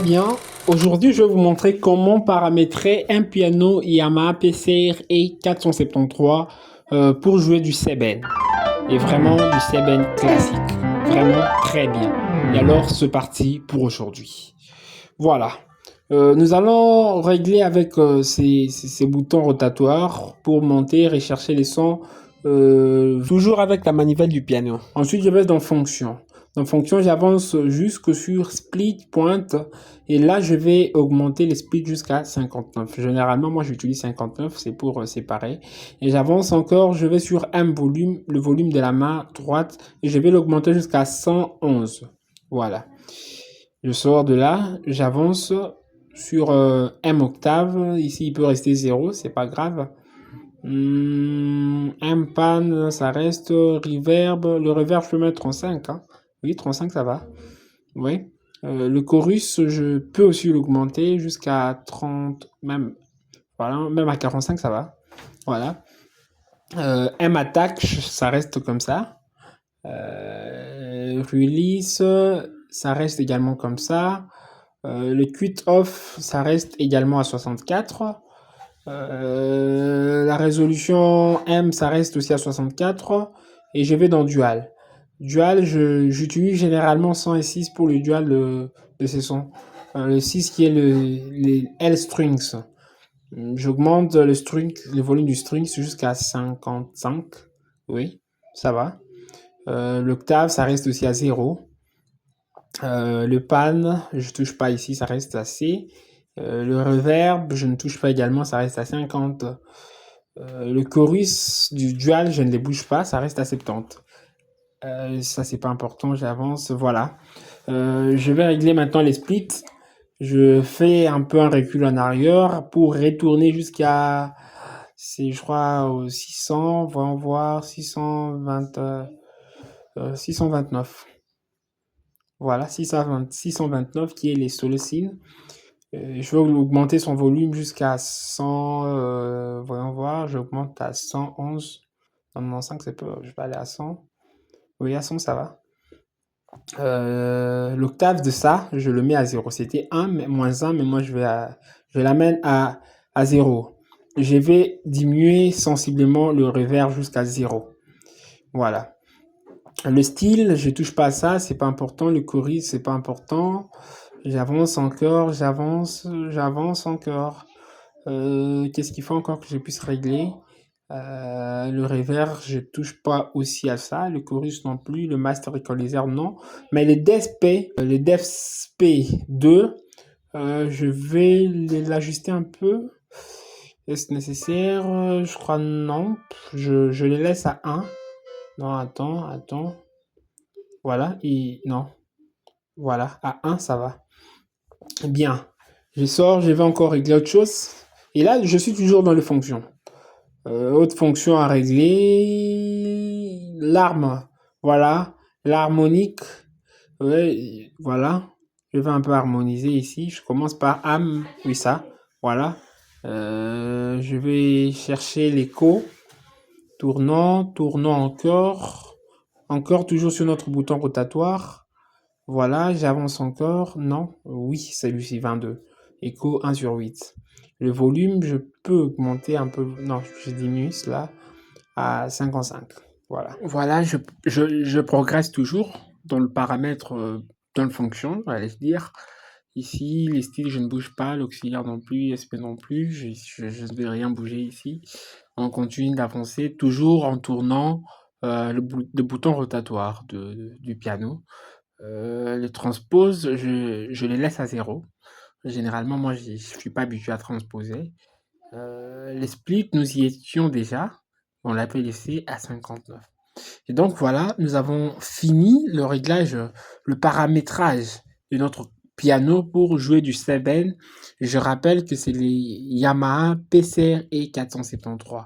bien, aujourd'hui je vais vous montrer comment paramétrer un piano Yamaha PCRE 473 pour jouer du Seben. Et vraiment du Seben classique, vraiment très bien. Et alors c'est parti pour aujourd'hui. Voilà, nous allons régler avec ces boutons rotatoires pour monter et rechercher les sons, toujours avec la manivelle du piano. Ensuite je vais dans fonction. Dans fonction, j'avance jusque sur split point et là je vais augmenter les splits jusqu'à 59. Généralement moi j'utilise 59, c'est pour séparer. Et j'avance encore, je vais sur un volume, le volume de la main droite, et je vais l'augmenter jusqu'à 111. Voilà. Je sors de là, j'avance sur M octave. Ici il peut rester 0, c'est pas grave. Un pan, ça reste reverb. Le reverb, je peux mettre 35. Hein. Oui, 35, ça va. Oui. Le chorus, je peux aussi l'augmenter jusqu'à 30, même. Voilà, même à 45, ça va. Voilà. M attack, ça reste comme ça. Release, ça reste également comme ça. Le cut off, ça reste également à 64. La résolution M, ça reste aussi à 64. Et je vais dans Dual. Dual, j'utilise généralement 106 pour le dual de ces sons. Le 6 qui est les L strings. J'augmente le volume du string jusqu'à 55. Oui, ça va. L'octave, ça reste aussi à 0. Le pan, je touche pas ici, ça reste à C. Le reverb, je ne touche pas également, ça reste à 50. Le chorus du dual, je ne les bouge pas, ça reste à 70. Ça, c'est pas important, j'avance, voilà. Je vais régler maintenant les splits. Je fais un peu un recul en arrière pour retourner jusqu'à, c'est, je crois, au 600, voyons voir, 629. Voilà, 629 qui est les Solocines. Je vais augmenter son volume jusqu'à 100. Voyons voir, j'augmente à 111. Dans mon 5, c'est peu. Je vais aller à 100. Oui, à 100, ça va. L'octave de ça, je le mets à 0. C'était 1, moins 1, mais moi je l'amène à 0. Je vais diminuer sensiblement le reverb jusqu'à 0. Voilà. Le style, je touche pas à ça, c'est pas important. Le chorus, c'est pas important. J'avance encore, j'avance encore. Qu'est-ce qu'il faut encore que je puisse régler? Le reverb, je touche pas aussi à ça. Le chorus non plus. Le master equalizer non. Mais le DSP2, je vais l'ajuster un peu. Est-ce nécessaire? Je crois non. Je les laisse à 1. Non, attends. Voilà, et non. Voilà, à 1, ça va. Bien. Je sors, je vais encore régler autre chose. Et là, je suis toujours dans les fonctions. Autre fonction à régler. L'arme. Voilà. L'harmonique. Ouais, voilà. Je vais un peu harmoniser ici. Je commence par âme. Oui, ça. Voilà. Je vais chercher l'écho. Tournant encore. Encore toujours sur notre bouton rotatoire. Voilà, j'avance encore. Non, oui, celui-ci 22. Écho 1 sur 8. Le volume, je peux augmenter un peu. Non, je diminue cela à 55. Voilà. Voilà, je progresse toujours dans le paramètre, dans le fonction, allez dire. Ici, les styles, je ne bouge pas. L'auxiliaire non plus, SP non plus. Je ne vais rien bouger ici. On continue d'avancer, toujours en tournant le bouton rotatoire du piano. Les transposes, je les laisse à 0. Généralement, moi, je suis pas habitué à transposer. Les splits, nous y étions déjà. On l'avait laissé à 59. Et donc, voilà, nous avons fini le réglage, le paramétrage de notre piano pour jouer du Seben. Je rappelle que c'est les Yamaha PCRE 473.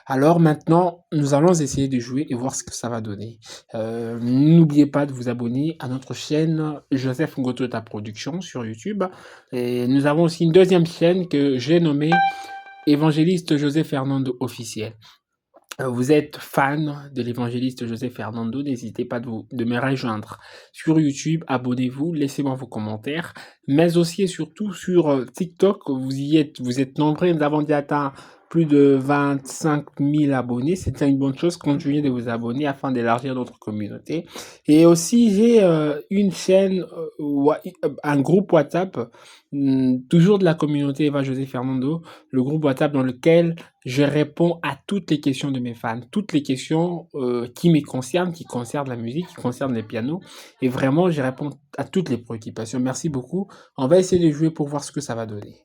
Alors maintenant, nous allons essayer de jouer et voir ce que ça va donner. N'oubliez pas de vous abonner à notre chaîne Joseph Ngoto Ta Production sur YouTube. Et nous avons aussi une deuxième chaîne que j'ai nommée Évangéliste José Fernando Officiel. Vous êtes fan de l'évangéliste José Fernando, n'hésitez pas de me rejoindre sur YouTube, abonnez-vous, laissez-moi vos commentaires. mais aussi et surtout sur TikTok. Vous êtes nombreux. Nous avons déjà atteint plus de 25 000 abonnés. C'est une bonne chose. Continuez de vous abonner afin d'élargir notre communauté. Et aussi, j'ai une chaîne, un groupe WhatsApp, toujours de la communauté Eva José Fernando, le groupe WhatsApp dans lequel je réponds à toutes les questions de mes fans, toutes les questions qui me concernent, qui concernent la musique, qui concernent les pianos. Et vraiment, je réponds à toutes les préoccupations. Merci beaucoup. On va essayer de jouer pour voir ce que ça va donner.